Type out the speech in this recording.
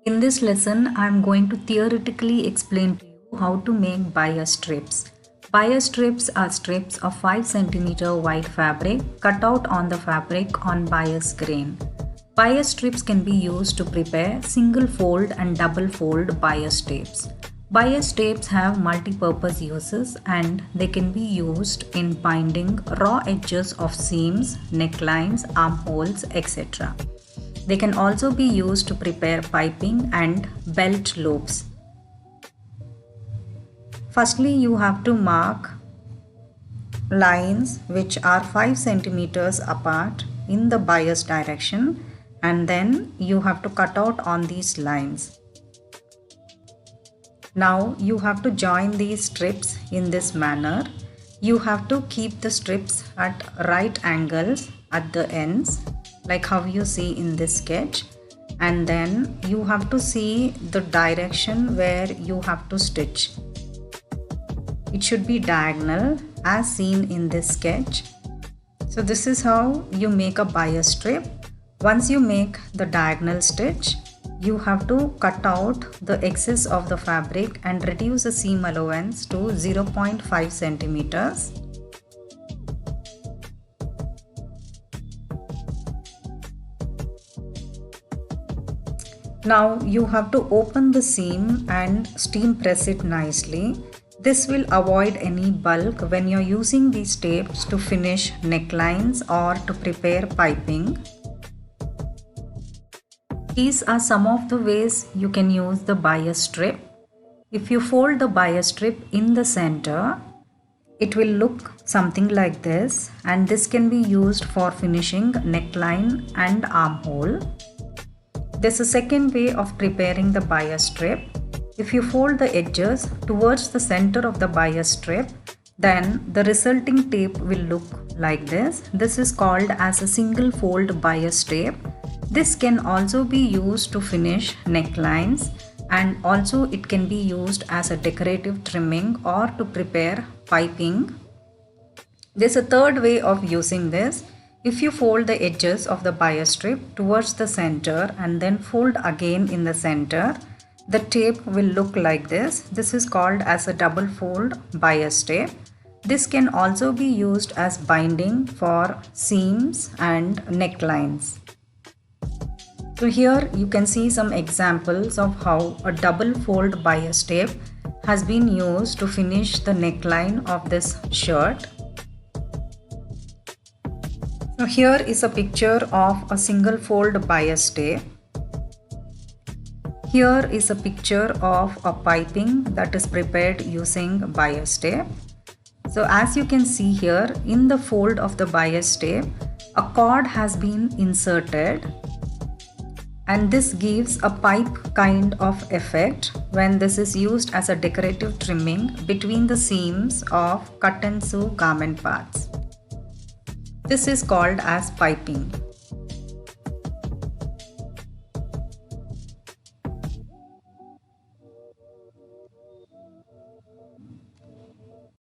In this lesson, I am going to theoretically explain to you how to make bias strips. Bias strips are strips of 5 cm wide fabric cut out on the fabric on bias grain. Bias strips can be used to prepare single fold and double fold bias tapes. Bias tapes have multi-purpose uses and they can be used in binding raw edges of seams, necklines, armholes, etc. They can also be used to prepare piping and belt loops. Firstly, you have to mark lines which are 5 centimeters apart in the bias direction, and then you have to cut out on these lines. Now you have to join these strips in this manner. You have to keep the strips at right angles at the ends, like how you see in this sketch, and then you have to see the direction where you have to stitch. It should be diagonal as seen in this sketch. So this is how you make a bias strip. Once you make the diagonal stitch, you have to cut out the excess of the fabric and reduce the seam allowance to 0.5 centimeters. Now you have to open the seam and steam press it nicely. This will avoid any bulk when you're using these tapes to finish necklines or to prepare piping. These are some of the ways you can use the bias strip. If you fold the bias strip in the center, it will look something like this, and this can be used for finishing neckline and armhole. There's a second way of preparing the bias strip. If you fold the edges towards the center of the bias strip, then the resulting tape will look like this. This is called as a single fold bias tape. This can also be used to finish necklines, and also it can be used as a decorative trimming or to prepare piping. There's a third way of using this. If you fold the edges of the bias strip towards the center and then fold again in the center, the tape will look like this. This is called as a double fold bias tape. This can also be used as binding for seams and necklines. So here you can see some examples of how a double fold bias tape has been used to finish the neckline of this shirt. So here is a picture of a single fold bias tape. Here is a picture of a piping that is prepared using bias tape. So as you can see here, in the fold of the bias tape, a cord has been inserted, and this gives a pipe kind of effect when this is used as a decorative trimming between the seams of cut and sew garment parts. This is called as piping.